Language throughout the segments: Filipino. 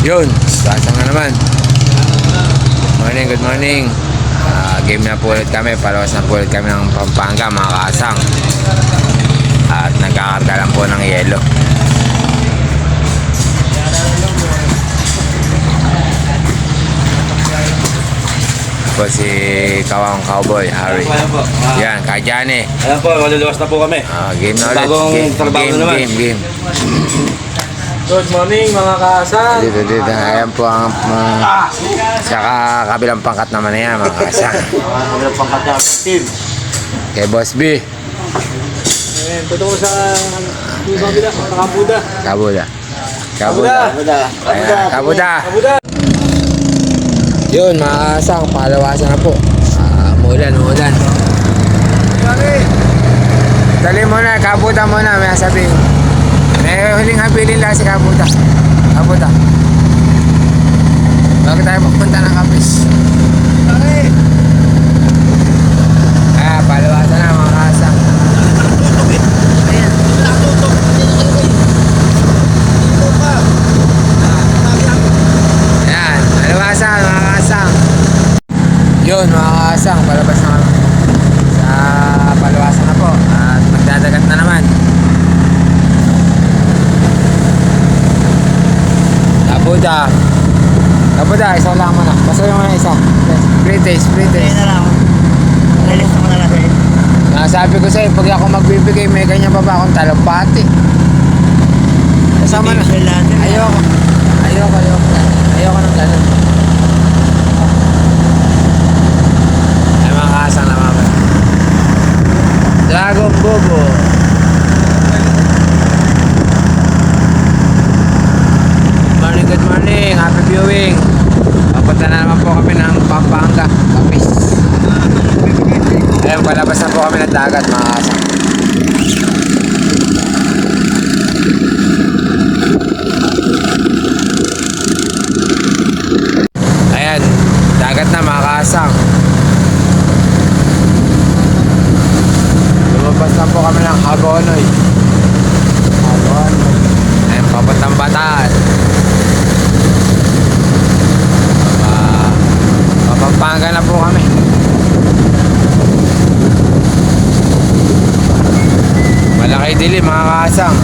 Yun, sasang na naman. Good morning. Game na po ulit kami. Palawas na po ulit kami ng Pampanga, mga kasang. At nagkakarga lang po ng yelo. Po si Kawang Cowboy, Harry. Yan, Kajane. Ayan po, maluluwas na po kami. Game na ulit. Bagong trabaho naman. Game. Good morning mga kasang. Dito. Ayan po ang sa kabilang pangkat naman na yan, mga kasang. Kabilang pangkat na team. Kay Boss B. Ayan, tutok ko sa kabila, sa Kabuda. Kabuda. Kabuda. Yun, mga kasang, palawasan na po. Umulan. Dali muna, Kabuda muna, may sabihin. May huling habilin lang si Kabuda. Bago tayo magpunta ng Kapis. Palawasan na, mga kasang. Ayan, palawasan, mga kasang. Yun, mga kasang, palabas na kami. Sa palawasan na po. At magdadagat na naman. Kabuda, isa lang mo na. Basta yung mga isa. Free taste. na lang. Lilis naman na natin. Sabi ko sa'yo, pag ako magbibigay, may ganyan pa ba akong talampati? Kasama na. Ayoko ng ganun. Ay, mga kasang na mama. Dragon Bobo. Good morning, happy viewing. Papunta na naman po kami ng Pampanga, Kapis. Ayun, palabas na po kami ng dagat, mga kasang. Ayan, dagat na, mga kasang. Lumabas na po kami ng Hagonoy. Ayun, papuntang Bataan. Pampanga na po kami. Malaki dilim, mga kasang.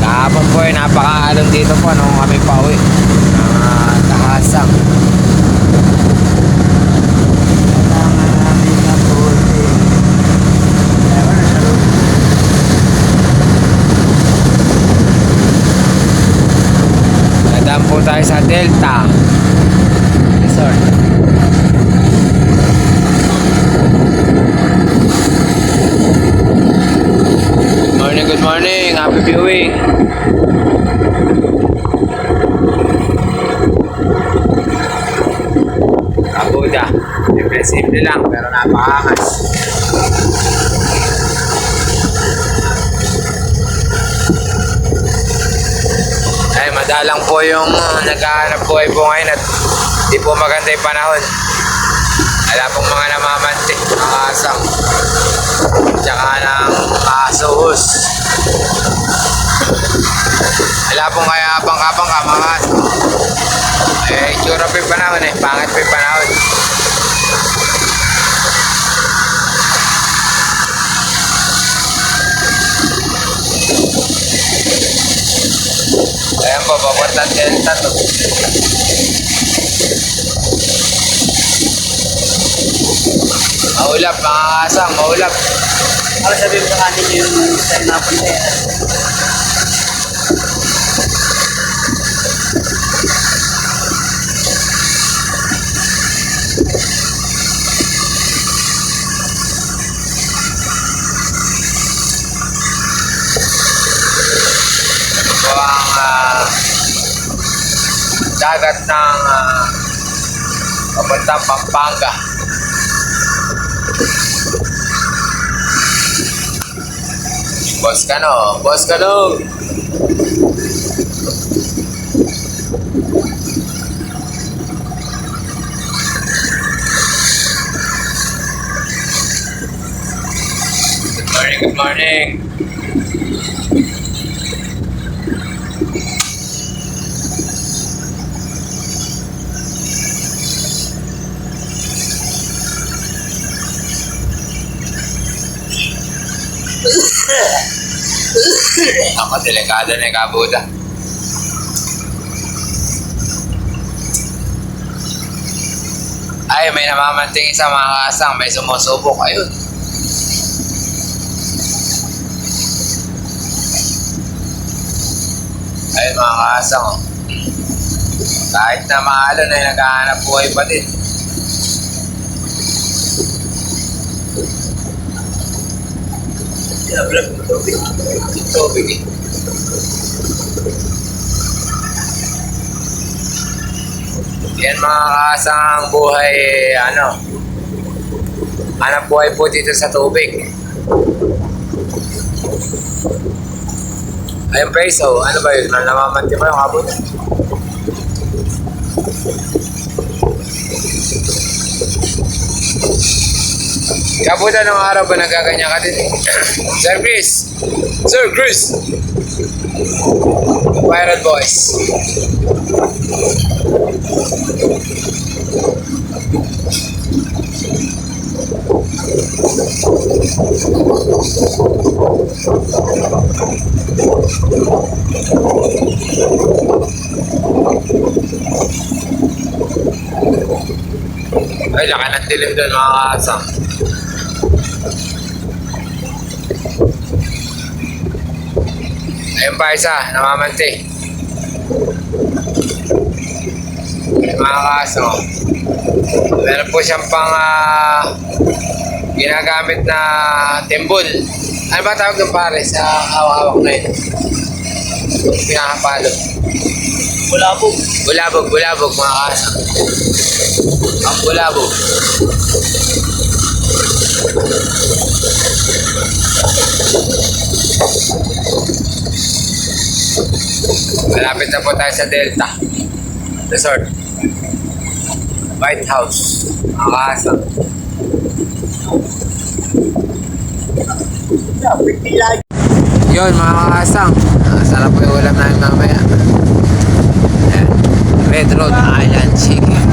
Kahapon po ay napakaalon dito po nung kami pauwi. Mga kasang. Nadaan po tayo sa Delta Resort. Good morning, happy viewing. Kabuda, simple lang pero napakakas. Ay, madalang po yung naghahanap buhay po ngayon at di po maganda yung panahon. Wala pong mga namamante, mga asang, tsaka ng kasuhos. Wala pong kaya abang-abang ka, mga asang. Itsura po yung panahon pangit po yung panahon. Ayan po, papuntan Delta to. Maulap, mga kasang, maulap. Ako sabihin ko natin yung time na punta yan. Ito ang dagat ng papuntang Pampanga. Boss ka no. Good morning. Ako, delikado na yung kabuta. Ay, may namamanting isa mga kasang. May sumusubok. Ayun. Ayun mga kasang. Oh. Kahit na mahalo na yung naghahanap buhay pa din. Vlog ng tubig. Tubig eh. Yan mga kasang buhay, hanap buhay po dito sa tubig. Ayun preso, ano ba yun? Namamanti ba yung abot? Kabuta ng araw ba nagkakanya ka din? Sir Chris! Sir Chris! Pirate Boys. Ay, laka ng dilim doon mga kasang. Ayun pa isa, namamanti. Mga kaso, meron po siyang pang ginagamit na timbol. Ano ba tawag ng pare sa hawak-hawak na yun? Pinakapalo. Bulabog. Bulabog mga kaso. Ang bulabog. Malapit na po tayo sa Delta Resort. White House. Mga kasang. Yun mga kasang. Sarap po yung ulam namin mamaya. Ayan. Red Road Island Chicken.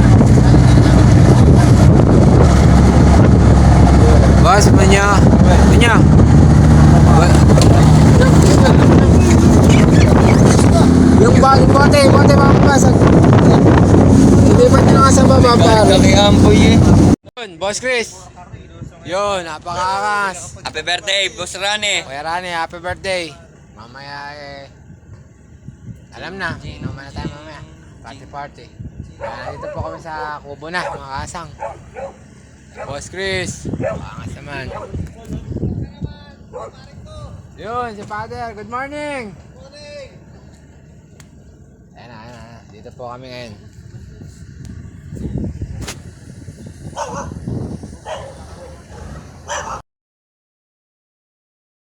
Boss, Munyo. Yung bote mapapasag. Hindi pa nyo nga sa baba pare. Kami amboy eh. Yun, Boss Chris. Yun, napakakas. Happy birthday, Boss Rane. Kuya Rani, happy birthday. Mamaya alam na, inuman na tayo mamaya. Party. Dito po kami sa Kubo na, mga kasang. Boss Chris, angas naman. Yun, si Father, good morning. Ayan na. Dito po kami ngayon.